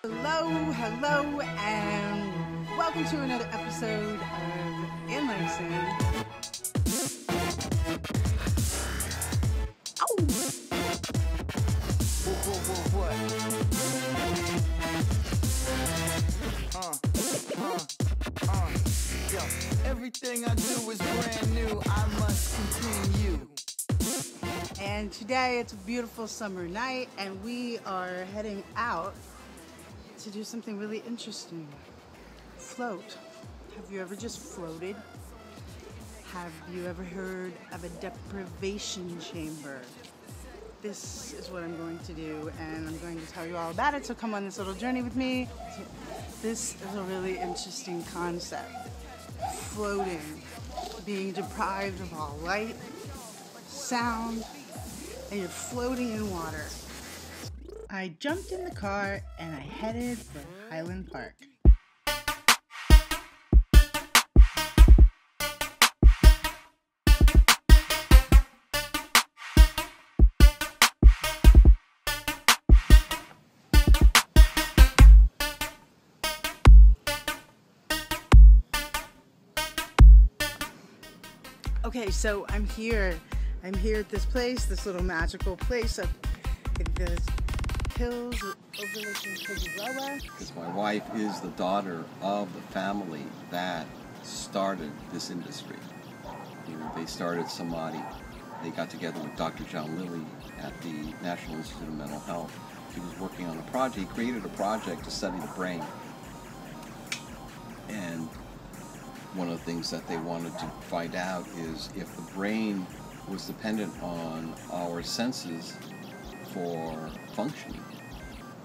Hello, and welcome to another episode of In Like Cyn. Everything I do is brand new. I must continue. And today it's a beautiful summer night, and we are heading out to do something really interesting. Float. Have you ever just floated? Have you ever heard of a deprivation chamber? This is what I'm going to do, and I'm going to tell you all about it, so come on this little journey with me. This is a really interesting concept. Floating, being deprived of all light, sound, and you're floating in water. I jumped in the car and I headed for Highland Park. Okay, so I'm here at this place, this little magical place up in the hills overlooking Arroyo. Because my wife is the daughter of the family that started this industry. You know, they started Samadhi. They got together with Dr. John Lilly at the National Institute of Mental Health. He was working on a project. He created a project to study the brain. And one of the things that they wanted to find out is if the brain was dependent on our senses for functioning.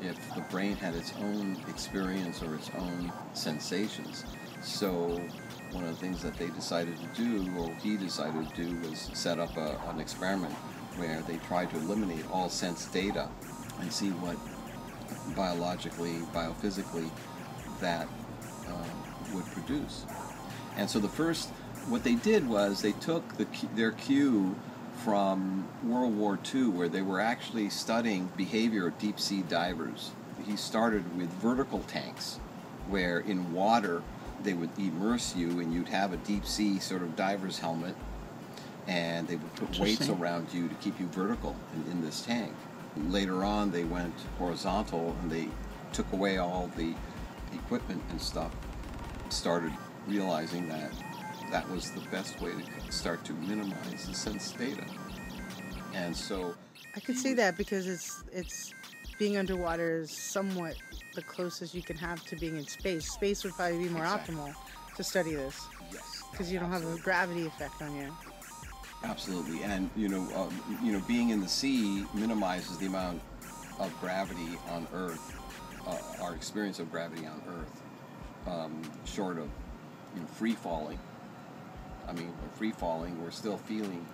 If the brain had its own experience or its own sensations. So one of the things that they decided to do, or he decided to do, was set up an experiment where they tried to eliminate all sense data and see what biologically, biophysically that would produce. And so what they did was they took their cue from World War II, where they were actually studying behavior of deep sea divers. He started with vertical tanks, where in water they would immerse you and you'd have a deep sea sort of diver's helmet, and they would put weights around you to keep you vertical in this tank. Later on they went horizontal and they took away all the equipment and stuff, started realizing that that was the best way to start to minimize the sense data. And so I could see that because it's being underwater is somewhat the closest you can have to being in space. Space would probably be more optimal to study this. Yes, because you don't have a gravity effect on you. Absolutely, and being in the sea minimizes the amount of gravity on Earth, our experience of gravity on Earth, short of free falling. I mean, we're free falling, we're still feeling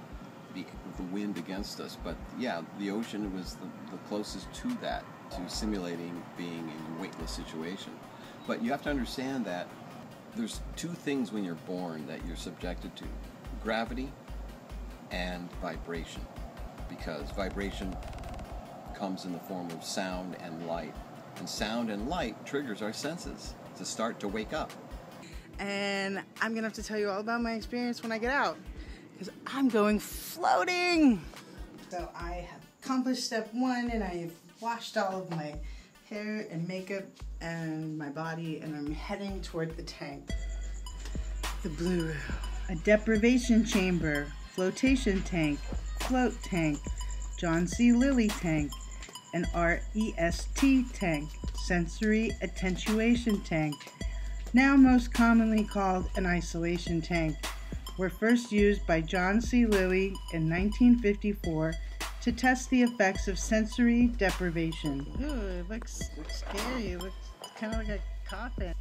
the wind against us, but yeah, the ocean was the closest to that, to simulating being in a weightless situation. But you have to understand that there's two things when you're born that you're subjected to: gravity and vibration, because vibration comes in the form of sound and light, and sound and light triggers our senses to start to wake up. And I'm gonna have to tell you all about my experience when I get out, because I'm going floating. So I have accomplished step one, and I have washed all of my hair and makeup and my body, and I'm heading toward the tank. The blue room. A deprivation chamber, flotation tank, float tank, John C. Lilly tank, an REST tank, sensory attenuation tank, now most commonly called an isolation tank, were first used by John C. Lilly in 1954 to test the effects of sensory deprivation. Ooh, it looks scary. It looks kind of like a coffin.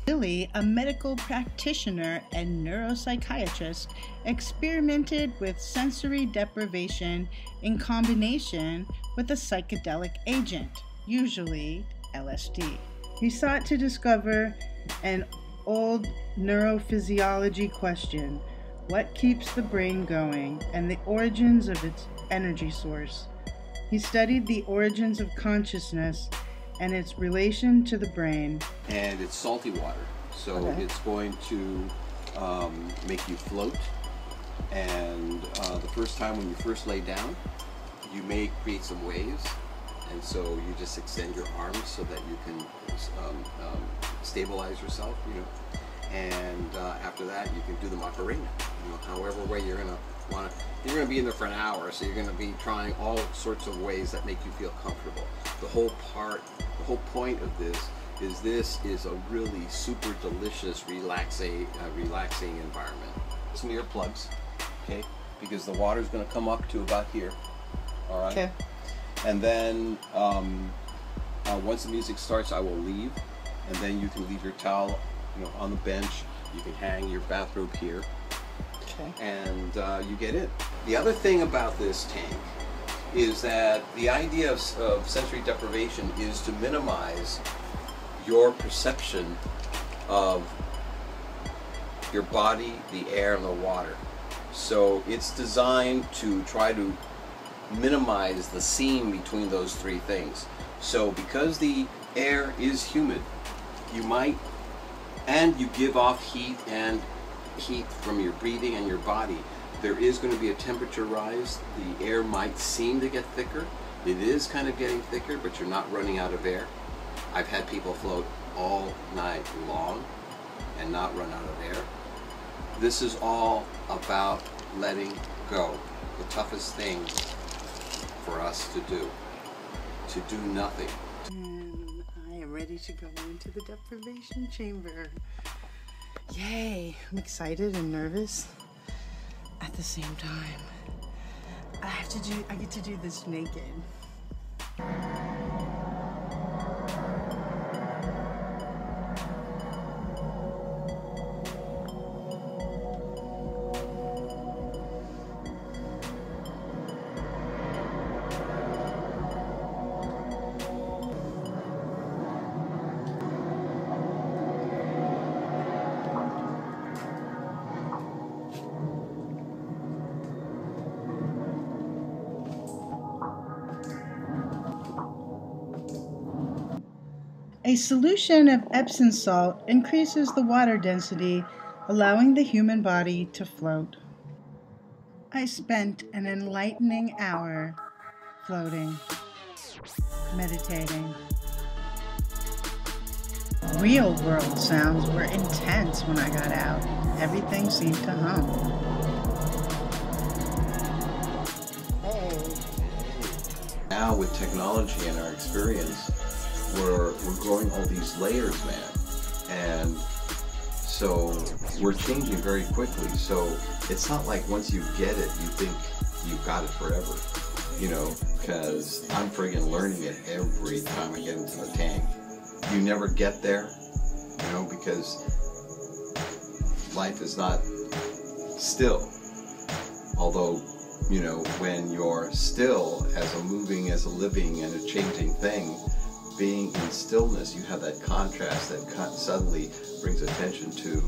Lilly, a medical practitioner and neuropsychiatrist, experimented with sensory deprivation in combination with a psychedelic agent, usually LSD. He sought to discover an old neurophysiology question: what keeps the brain going, and the origins of its energy source. He studied the origins of consciousness and its relation to the brain. And it's salty water, so Okay. it's going to make you float. And the first time when you first lay down, you may create some waves, and so you just extend your arms so that you can stabilize yourself, you know. And after that, you can do the Macarena. You know, however way you're gonna want to. You're gonna be in there for an hour, so you're gonna be trying all sorts of ways that make you feel comfortable. The whole point of this is a really super delicious, relaxing environment. Some earplugs, okay? Because the water's gonna come up to about here. All right. Okay. And then once the music starts, I will leave, and then you can leave your towel, you know, on the bench. You can hang your bathrobe here, Okay. and you get in. The other thing about this tank is that the idea of sensory deprivation is to minimize your perception of your body, the air, and the water. So it's designed to try to minimize the seam between those three things. So because the air is humid, you give off heat from your breathing and your body, there is going to be a temperature rise. The air might seem to get thicker. It is kind of getting thicker, but you're not running out of air. I've had people float all night long and not run out of air. This is all about letting go. The toughest thing for us to do nothing. And I am ready to go into the deprivation chamber. Yay! I'm excited and nervous at the same time. I get to do this naked. A solution of Epsom salt increases the water density, allowing the human body to float. I spent an enlightening hour floating, meditating. Real world sounds were intense when I got out. Everything seemed to hum. Now with technology and our experience, we're growing all these layers, man, and so we're changing very quickly. So it's not like once you get it, you think you've got it forever, you know, because I'm friggin' learning it every time I get into the tank. You never get there, you know, because life is not still. Although, you know, when you're still as a moving, as a living, and a changing thing, being in stillness, you have that contrast that suddenly brings attention to,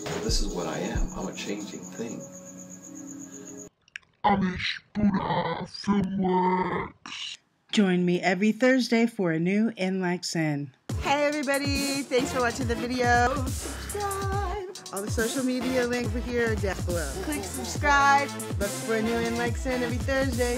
well, this is what I am. I'm a changing thing. Join me every Thursday for a new In Like Cyn. Hey everybody, thanks for watching the video. Subscribe. All the social media links over here are down below. Click subscribe. Look for a new In Like Cyn every Thursday.